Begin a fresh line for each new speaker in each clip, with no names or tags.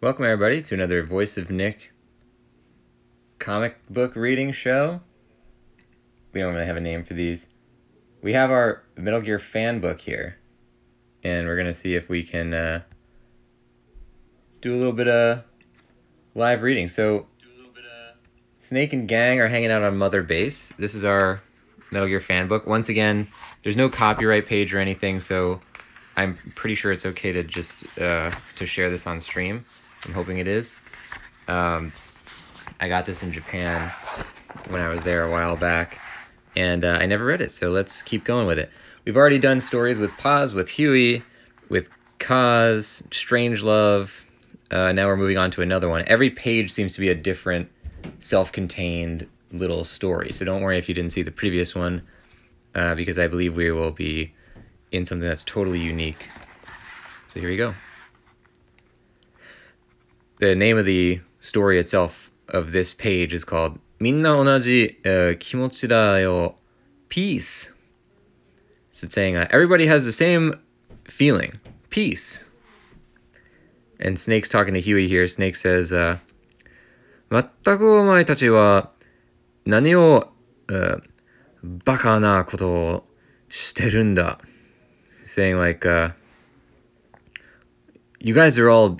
Welcome everybody to another Voice of Nick comic book reading show. We don't really have a name for these. We have our Metal Gear fan book here, and we're going to see if we can do a little bit of live reading. So, Snake and gang are hanging out on Mother Base. This is our Metal Gear fan book. Once again, there's no copyright page or anything, so I'm pretty sure it's okay to just to share this on stream. I'm hoping it is. I got this in Japan when I was there a while back, and I never read it, so let's keep going with it. We've already done stories with Paz, with Huey, with Kaz, Strangelove. Now we're moving on to another one. Every page seems to be a different self-contained little story, so don't worry if you didn't see the previous one, because I believe we will be in something that's totally unique. So here we go. The name of the story itself of this page is called Minna onaji kimochi da yo, peace. So it's saying everybody has the same feeling, peace. And Snake's talking to Huey here. Snake says, 全くお前たちは何をバカなことをしてるんだ. Saying like, you guys are all,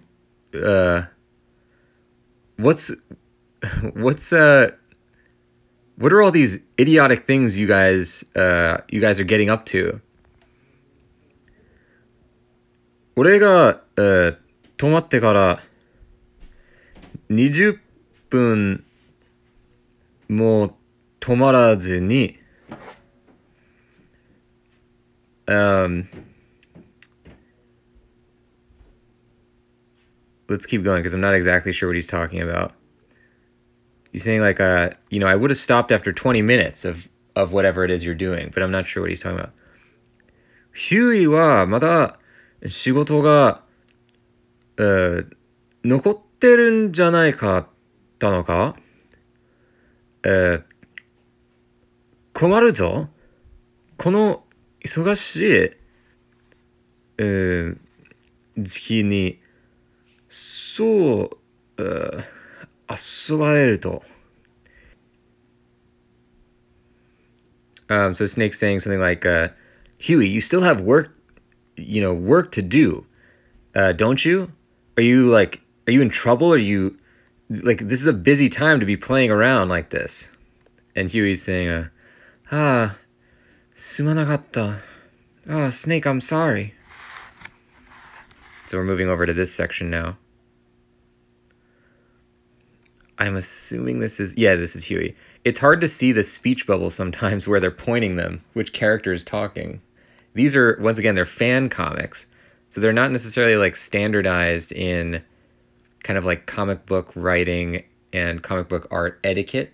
what are all these idiotic things you guys are getting up to? 俺が、止まってから20分も止まらずに、let's keep going because I'm not exactly sure what he's talking about. He's saying like, I would have stopped after 20 minutes of whatever it is you're doing, but I'm not sure what he's talking about. ヒューイはまだ仕事が、残ってるんじゃないかったのか、困るぞ。この忙しい、時期にそう、遊ばれると。So Snake's saying something like, Huey, you still have work to do, don't you? Are you in trouble? Are you, this is a busy time to be playing around like this. And Huey's saying, すまなかった. Snake, I'm sorry. So we're moving over to this section now. I'm assuming this is Huey. It's hard to see the speech bubbles sometimes where they're pointing them, which character is talking. These are, once again, they're fan comics. So they're not necessarily like standardized in kind of like comic book writing and comic book art etiquette,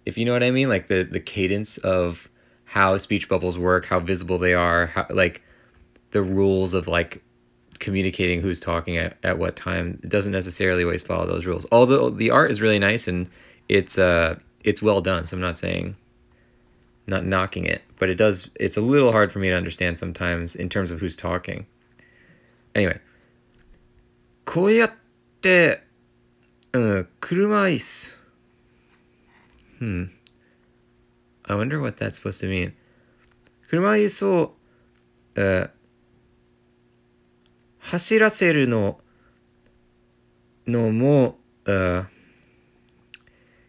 if you know what I mean, like the cadence of how speech bubbles work, how visible they are, how, like the rules of like communicating who's talking at what time. It doesn't necessarily always follow those rules. Although the art is really nice and it's well done, so I'm not saying, not knocking it, but it's a little hard for me to understand sometimes in terms of who's talking. Anyway. こうやって、車椅子. I wonder what that's supposed to mean. 車椅子を、走らせるのも、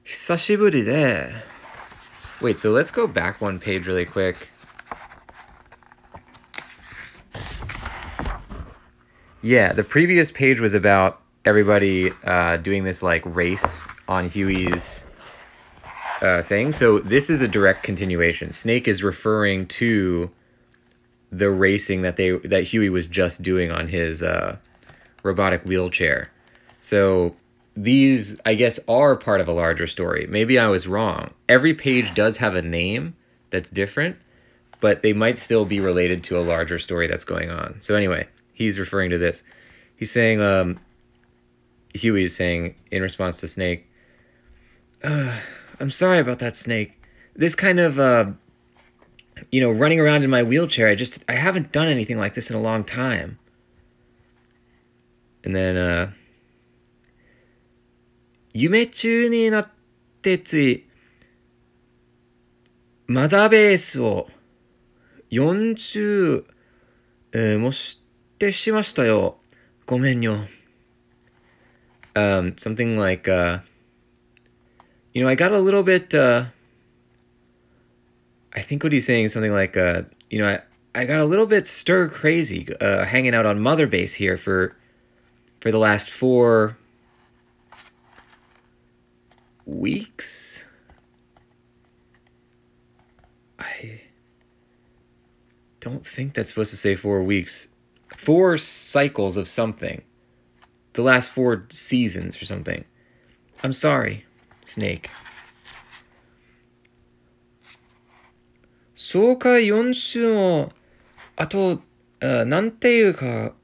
久しぶりで. Wait, so let's go back one page really quick. Yeah, the previous page was about everybody doing this like race on Huey's thing. So this is a direct continuation. Snake is referring to the racing that Huey was just doing on his robotic wheelchair. So these, I guess, are part of a larger story. Maybe I was wrong. Every page does have a name that's different, but they might still be related to a larger story that's going on. So anyway, he's referring to this. He's saying, Huey is saying in response to Snake, I'm sorry about that, Snake. This kind of, running around in my wheelchair, I haven't done anything like this in a long time. And then 夢中になってつい、マザーベースを40、もしてしましたよ。ごめんよ。Something like, I got a little bit, I think what he's saying is something like, I got a little bit stir crazy, hanging out on Mother Base here for the last 4 weeks. I don't think that's supposed to say 4 weeks. 4 cycles of something. The last 4 seasons or something. I'm sorry, Snake. そうか4週も、あと、なんていうか、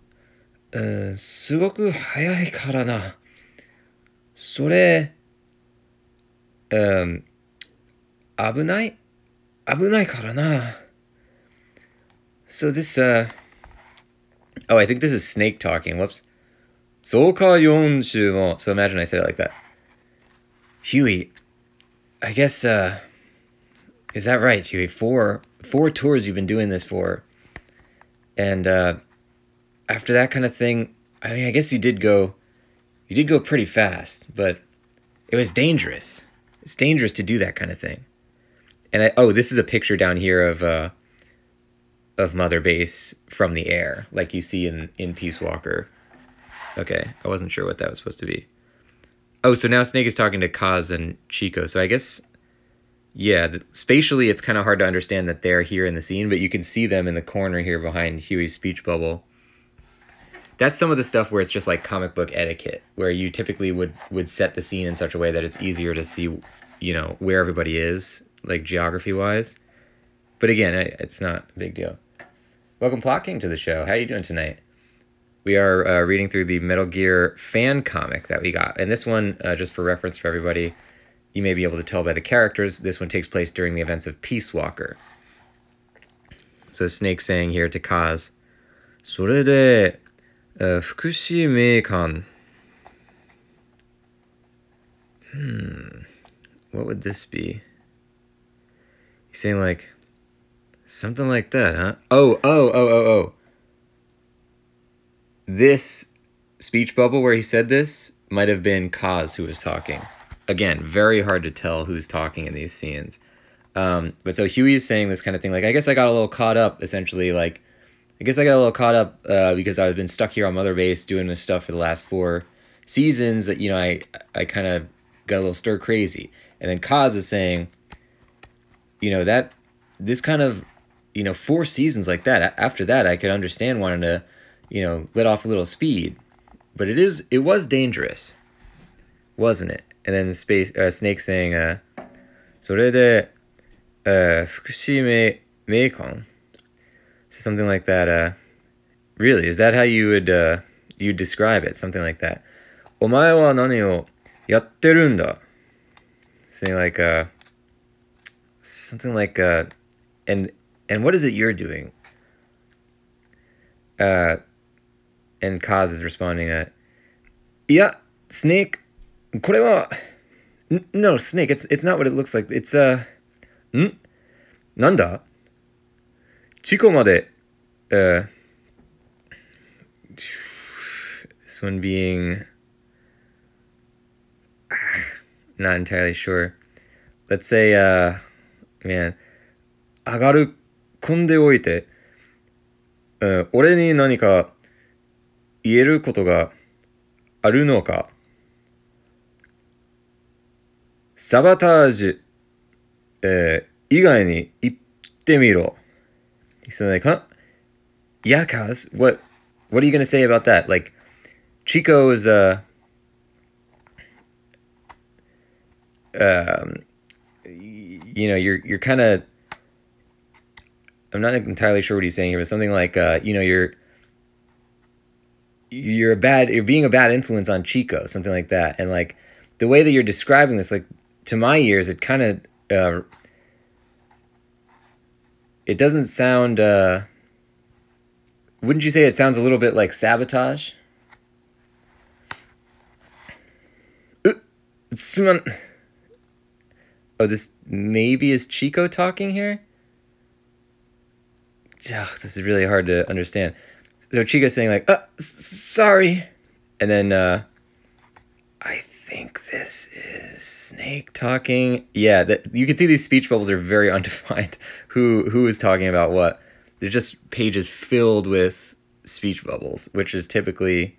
すごく早いからな。それ、危ないからな。So this, oh, I think this is Snake talking. Whoops. そうか4週も. So imagine I said it like that. Huey, I guess, is that right, Huey? 4 tours you've been doing this for. And, after that kind of thing, I mean, I guess you did go pretty fast, but it was dangerous. It's dangerous to do that kind of thing. And this is a picture down here of Mother Base from the air, like you see in Peace Walker. Okay, I wasn't sure what that was supposed to be. Oh, so now Snake is talking to Kaz and Chico. So I guess, yeah, spatially it's kind of hard to understand that they're here in the scene, but you can see them in the corner here behind Huey's speech bubble. That's some of the stuff where it's just like comic book etiquette, where you typically would set the scene in such a way that it's easier to see, where everybody is, like geography-wise. But again, it's not a big deal. Welcome, Plot King, to the show. How are you doing tonight? We are reading through the Metal Gear fan comic that we got. And this one, just for reference for everybody, you may be able to tell by the characters, this one takes place during the events of Peace Walker. So Snake saying here to Kaz, それで、福祉名官. What would this be? He's saying like, something like that, huh? Oh. This speech bubble where he said this might have been Kaz who was talking. Again, very hard to tell who's talking in these scenes. But so Huey is saying this kind of thing, like, I guess I got a little caught up, essentially, like, because I've been stuck here on Mother Base doing this stuff for the last 4 seasons that, I kind of got a little stir crazy. And then Kaz is saying, that this kind of, 4 seasons like that, after that, I could understand wanting to, let off a little speed. But it was dangerous, wasn't it? And then Snake saying, それで、福祉名官? So something like that. Really, is that how you would describe it? Something like that. お前は何をやってるんだ? Saying like, something like, and what is it you're doing? And Kaz is responding, いや, Snake, これは, no, Snake, it's not what it looks like. It's, なんだ? チコまで, this one being, not entirely sure. Let's say, man, 上がる込んでおいて、俺に何か言えることがあるのか? サバタージュ、以外に言ってみろ. So like, huh? Yeah, Kaz, what are you going to say about that? Like, Chico is, you're kind of, I'm not entirely sure what he's saying here, but something like, you're being a bad influence on Chico, something like that. And like the way that you're describing this, like to my ears, it kind of, it doesn't sound, wouldn't you say it sounds a little bit like sabotage? Suman. Oh, this maybe is Chico talking here? Ugh, this is really hard to understand. So Chico's saying like, sorry. And then I think this is Snake talking. Yeah, that you can see these speech bubbles are very undefined. Who is talking about what? They're just pages filled with speech bubbles, which is typically,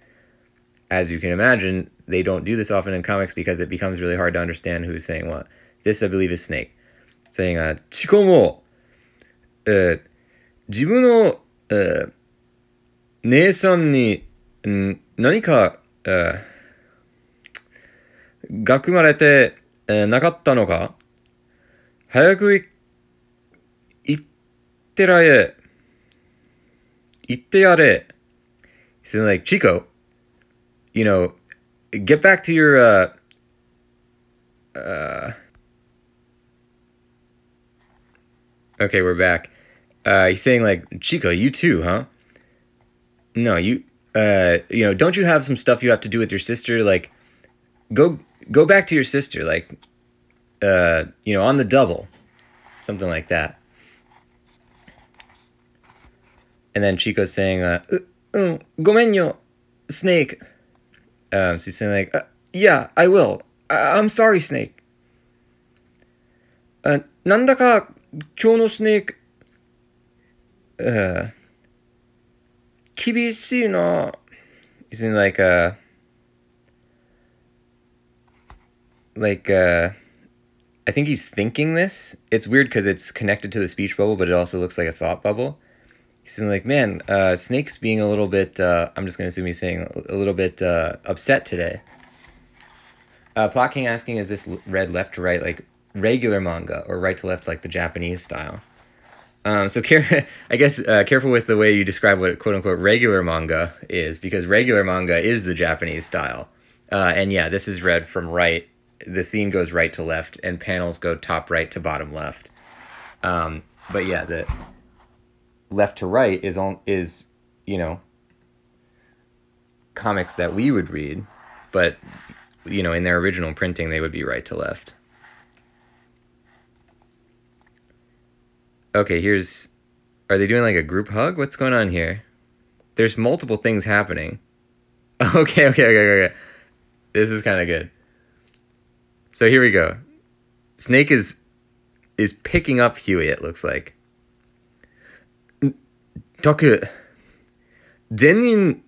as you can imagine, they don't do this often in comics because it becomes really hard to understand who's saying what. This, I believe, is Snake saying, "Chico mo, 自分の、姉さんに、何か、学まれて、なかったのか早く行ってらえ。行ってやれ." So like, Chico, you know, get back to your, Okay, we're back. He's saying like, Chico, you too, huh? No, you know, don't you have some stuff you have to do with your sister? Like, go back to your sister, like, you know, on the double, something like that. And then Chico's saying, ごめんよ, Snake. So he's saying like, yeah, I will. I'm sorry, Snake. なんだか今日のスネーク、厳しいな. He's saying like, I think he's thinking this. It's weird because it's connected to the speech bubble, but it also looks like a thought bubble. He's saying like, man, Snake's being a little bit, I'm just going to assume he's saying a little bit upset today. Plot King asking, is this read left to right like regular manga or right to left like the Japanese style? So I guess careful with the way you describe what quote-unquote regular manga is, because regular manga is the Japanese style. And yeah, this is read from right. The scene goes right to left, and panels go top right to bottom left. But yeah, the left to right is you know, comics that we would read, but you know, in their original printing they would be right to left. Okay, are they doing like a group hug? What's going on here? There's multiple things happening. Okay. This is kind of good. So here we go. Snake is picking up Huey, it looks like. Toku, 全人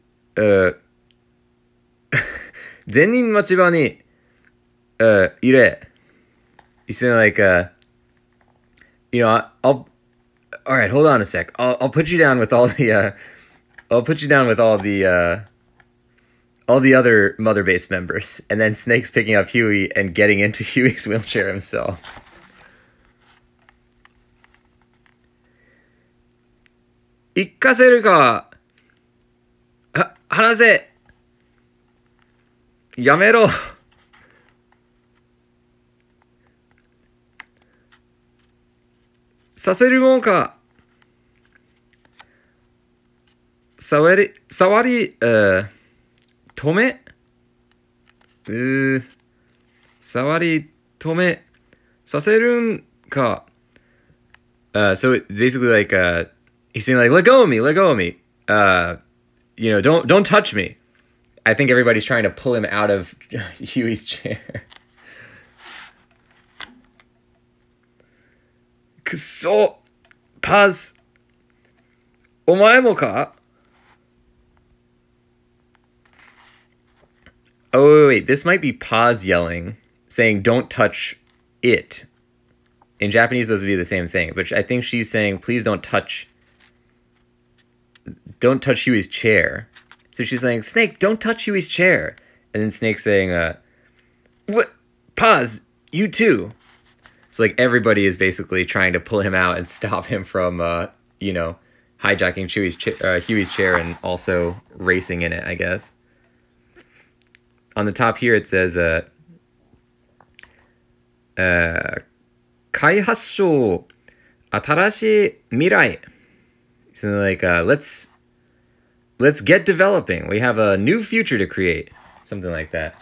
待ち場に入れ. He's saying like, you know, all right, hold on a sec. I'll put you down with all the all the other Mother Base members. And then Snake's picking up Huey and getting into Huey's wheelchair himself. Ikkaseru ka? Hanase! Yamero! Saseru mon ka? Sawari, tome? Sawari, tome, saserun ka? So it's basically like, he's saying like, let go of me. You know, don't touch me. I think everybody's trying to pull him out of Huey's chair. Kuso, Paz, omae mo ka? Oh, wait, this might be Paz yelling, saying, don't touch it. In Japanese, those would be the same thing, but I think she's saying, please don't touch Huey's chair. So she's saying, Snake, don't touch Huey's chair. And then Snake's saying, what? Paz, you too. So, like, everybody is basically trying to pull him out and stop him from, you know, hijacking Huey's chair and also racing in it, I guess. On the top here, it says, 開発省新しい未来. So like, let's get developing. We have a new future to create. Something like that.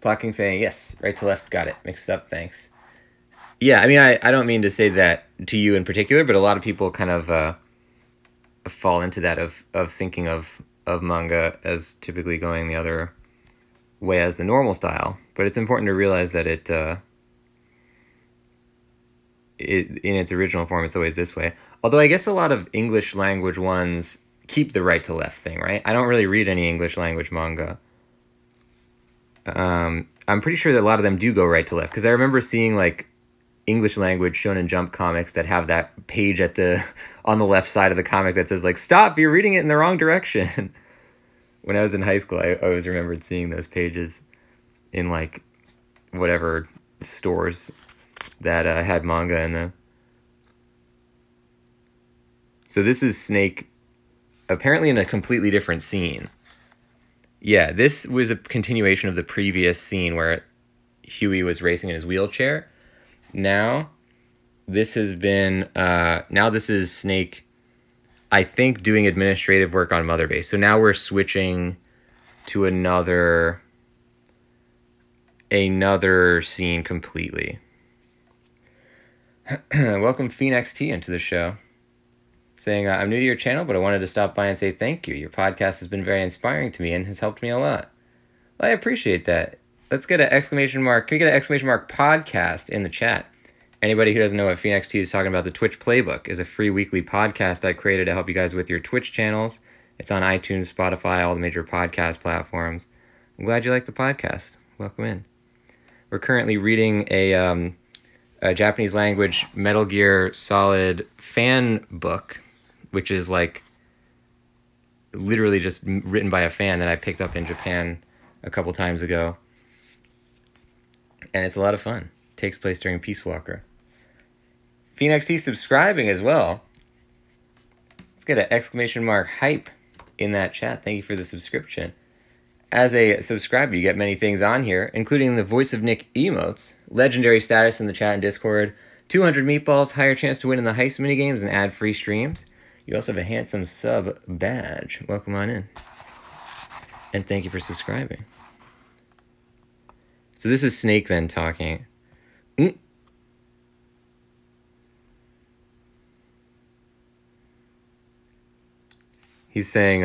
Clocking saying, yes, right to left, got it. Mixed up, thanks. Yeah, I mean, I don't mean to say that to you in particular, but a lot of people kind of fall into that of thinking of manga as typically going the other way as the normal style. But it's important to realize that it in its original form, it's always this way. Although I guess a lot of English language ones keep the right to left thing, right? I don't really read any English language manga. I'm pretty sure that a lot of them do go right to left, because I remember seeing like English language Shonen Jump comics that have that page at the on the left side of the comic that says like, stop, you're reading it in the wrong direction. When I was in high school, I always remembered seeing those pages in like whatever stores that had manga in them. So this is Snake apparently in a completely different scene. Yeah, this was a continuation of the previous scene where Huey was racing in his wheelchair. Now, this has been, now this is Snake, I think, doing administrative work on Mother Base. So now we're switching to another scene completely. Welcome Phoenix T into the show. Saying, I'm new to your channel, but I wanted to stop by and say thank you. Your podcast has been very inspiring to me and has helped me a lot. Well, I appreciate that. Let's get an exclamation mark. Can we get an exclamation mark podcast in the chat? Anybody who doesn't know what Phoenix T is talking about, the Twitch Playbook is a free weekly podcast I created to help you guys with your Twitch channels. It's on iTunes, Spotify, all the major podcast platforms. I'm glad you like the podcast. Welcome in. We're currently reading a Japanese language Metal Gear Solid fan book, which is like literally just written by a fan that I picked up in Japan a couple times ago. And it's a lot of fun. It takes place during Peace Walker. Phoenix T subscribing as well. Let's get an exclamation mark hype in that chat. Thank you for the subscription. As a subscriber, you get many things on here, including the Voice of Nick emotes, legendary status in the chat and Discord, 200 meatballs, higher chance to win in the heist minigames, and ad-free streams. You also have a handsome sub badge. Welcome on in. And thank you for subscribing. So this is Snake then talking. He's saying,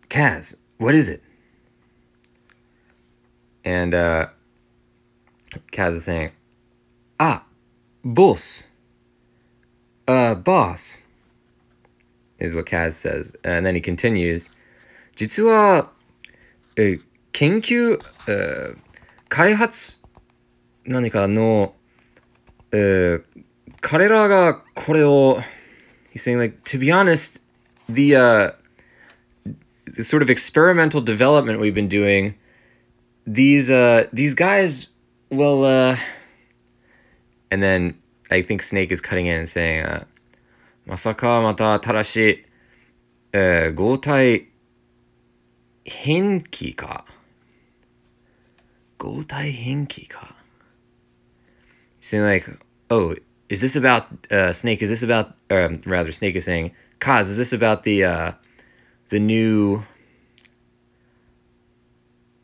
Kaz, what is it? And Kaz is saying, boss. Boss. Is what Kaz says. And then he continues, 実は、研究、開発、何かの、彼らがこれを、he's saying, like, to be honest, the sort of experimental development we've been doing, these guys, well, and then I think Snake is cutting in and saying, まさかまた新しい、合体変機か。合体変機か。He's saying like, oh, is this about, Snake, is this about, rather Snake is saying, Kaz, is this about the new,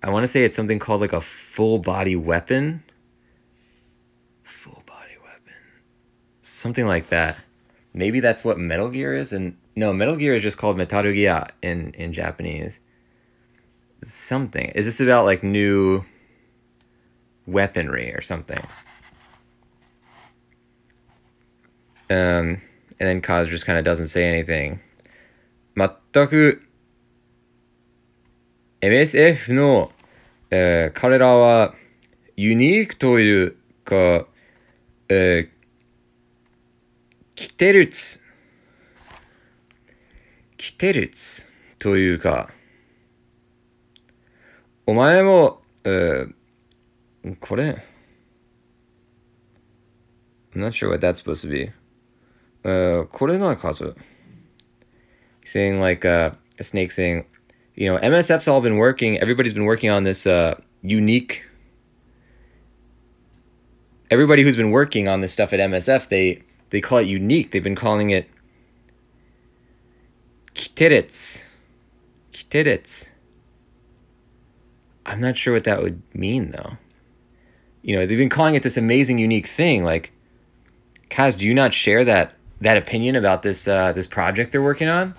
I want to say it's something called like a full body weapon? Full body weapon. Something like that. Maybe that's what Metal Gear is? And no, Metal Gear is just called Metal Gear in Japanese. Something. Is this about like new weaponry or something? And then Kaz just kind of doesn't say anything. 全く MSF の、彼らはユニークというか、キテルツというか、お前も、これ I'm not sure what that's supposed to be. これない数 saying like a Snake saying, you know, MSF's all been working, everybody's been working on this unique, everybody who's been working on this stuff at MSF, they call it unique. They've been calling it Kiteretsu. I'm not sure what that would mean, though. You know, they've been calling it this amazing, unique thing. Like, Kaz, do you not share that opinion about this project they're working on?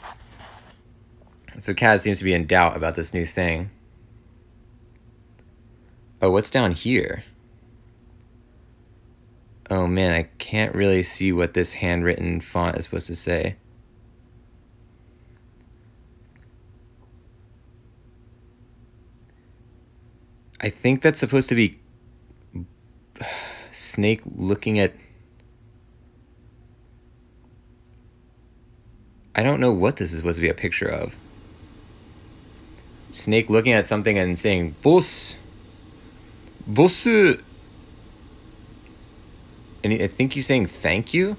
So Kaz seems to be in doubt about this new thing. Oh, what's down here? Oh man, I can't really see what this handwritten font is supposed to say. I think that's supposed to be Snake looking at... I don't know what this is supposed to be a picture of. Snake looking at something and saying, "Boss. Boss." And I think he's saying thank you?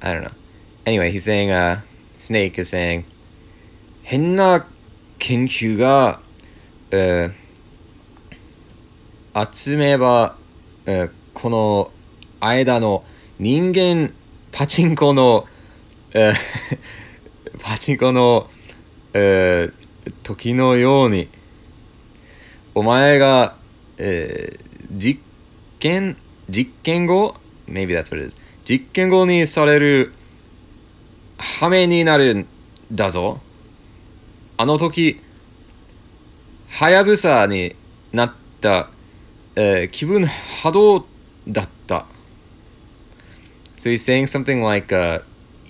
I don't know. Anyway, he's saying, Snake is saying, 変な研究が、集めば、この間の人間パチンコの、パチンコの、時のように、お前が、実験後 maybe that's what it is 実験後にされる羽目になるんだぞ。あの時はやぶさになった、気分波動だった。 So he's saying something like,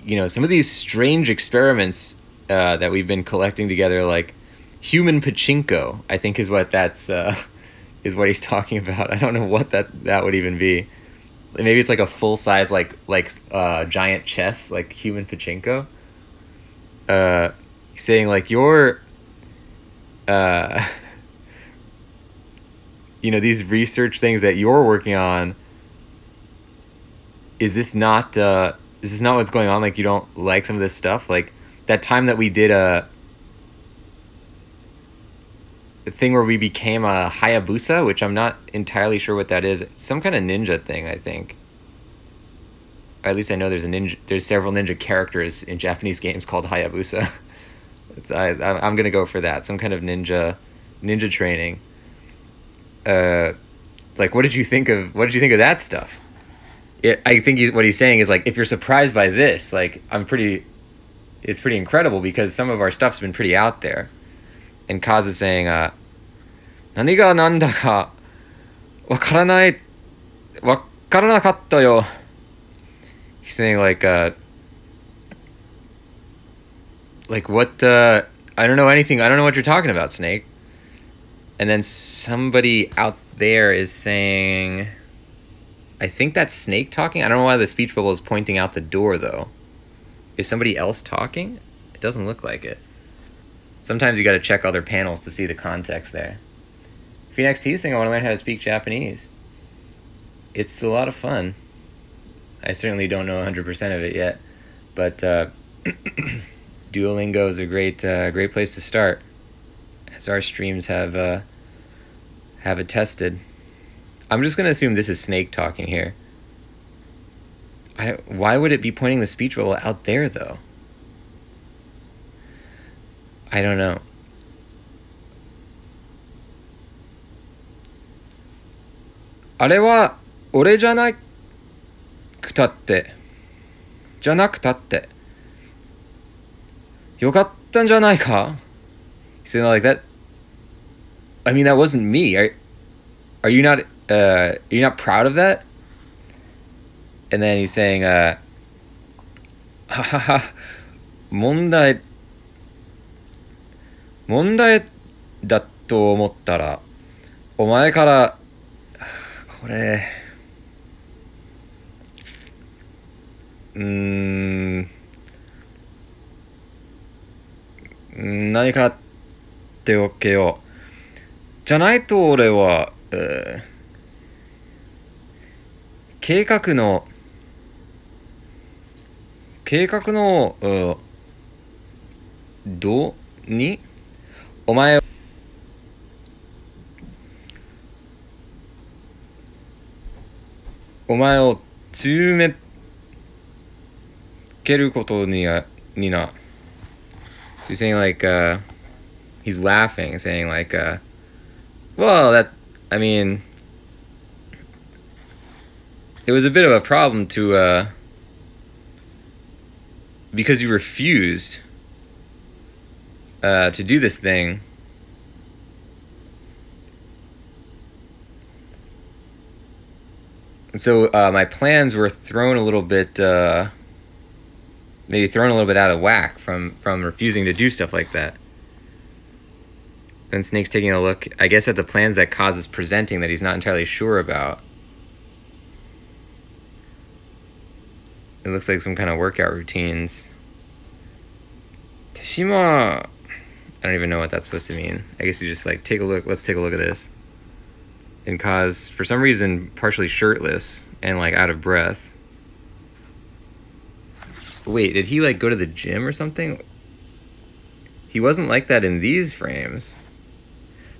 you know, some of these strange experiments that we've been collecting together, like human pachinko, I think is what that's is what he's talking about. I don't know what that would even be. Maybe it's like a full size like giant chess, like human pachinko. He's saying like your you know, these research things that you're working on, is this not what's going on? Like, you don't like some of this stuff? Like that time that we did a thing where we became a Hayabusa, which I'm not entirely sure what that is. It's some kind of ninja thing, I think. Or at least I know there's several ninja characters in Japanese games called Hayabusa. I'm gonna go for that. Some kind of ninja training. Like, what did you think of that stuff? I think what he's saying is like, if you're surprised by this, like, it's pretty incredible because some of our stuff's been pretty out there. And Kaz is saying, 何が何だかわからなかったよ. He's saying like what, I don't know anything. I don't know what you're talking about, Snake. And then somebody out there is saying, I think that's Snake talking. I don't know why the speech bubble is pointing out the door, though. Is somebody else talking? It doesn't look like it. Sometimes you got to check other panels to see the context there. Phoenix T is saying, I want to learn how to speak Japanese. It's a lot of fun. I certainly don't know 100% of it yet, but Duolingo is a great place to start, as our streams have attested. I'm just going to assume this is Snake talking here. Why would it be pointing the speech bubble out there, though? I don't know. "あれは俺じゃなくたってよかったんじゃないか?" He's saying like that. I mean, that wasn't me. Are you not proud of that? And then he's saying, ははは、問題だと思ったら、お前から、これ、何かっておけよ。じゃないと俺は、計画の、どにお前を詰めけることにな。So he's saying like, he's laughing, saying like, well, that, I mean, it was a bit of a problem to, because you refused to do this thing. So my plans were thrown a little bit, maybe thrown a little bit out of whack from refusing to do stuff like that. And Snake's taking a look, I guess, at the plans that Kaz is presenting that he's not entirely sure about. It looks like some kind of workout routines. Teshima, I don't even know what that's supposed to mean. I guess you just like, take a look, let's take a look at this. And Kaz, for some reason, partially shirtless and like out of breath. Wait, did he like go to the gym or something? He wasn't like that in these frames.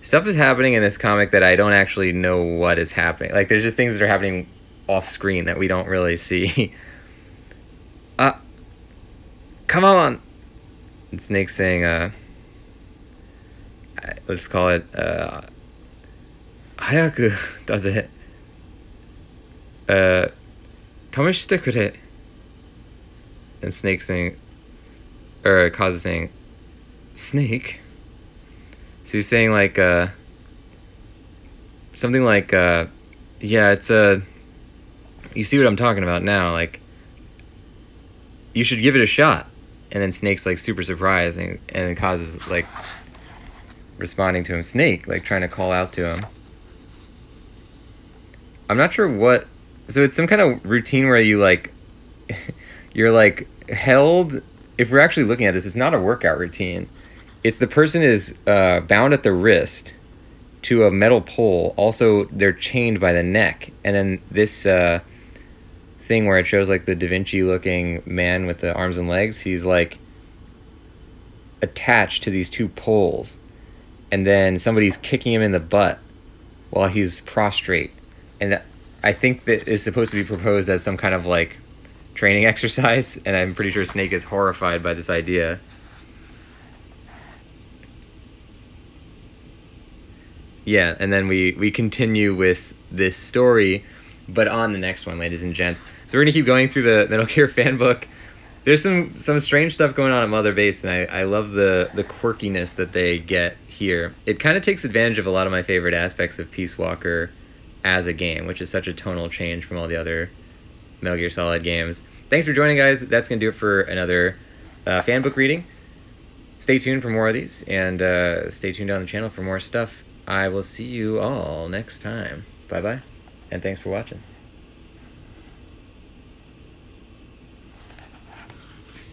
Stuff is happening in this comic that I don't actually know what is happening. Like, there's just things that are happening off screen that we don't really see. Come on! And Snake's saying, let's call it, 早くだぜ。試してくれ. And Snake's saying, or Kaz is saying, Snake? So he's saying like, something like, yeah, it's you see what I'm talking about now, like, you should give it a shot. And then Snake's like super surprised, and Kaz is like responding to him, Snake, like trying to call out to him. I'm not sure what, so it's some kind of routine where you like, you're like held, if we're actually looking at this, it's not a workout routine. It's the person is bound at the wrist to a metal pole. Also, they're chained by the neck. And then this thing where it shows like the Da Vinci looking man with the arms and legs, he's like attached to these two poles. And then somebody's kicking him in the butt while he's prostrate. And I think that is supposed to be proposed as some kind of like training exercise. And I'm pretty sure Snake is horrified by this idea. Yeah, and then we continue with this story, but on the next one, ladies and gents. So we're going to keep going through the Metal Gear fan book. There's some strange stuff going on at Mother Base, and I love the quirkiness that they get here. It kind of takes advantage of a lot of my favorite aspects of Peace Walker as a game, which is such a tonal change from all the other Metal Gear Solid games. Thanks for joining, guys. That's going to do it for another fan book reading. Stay tuned for more of these, and stay tuned on the channel for more stuff. I will see you all next time. Bye-bye, and thanks for watching.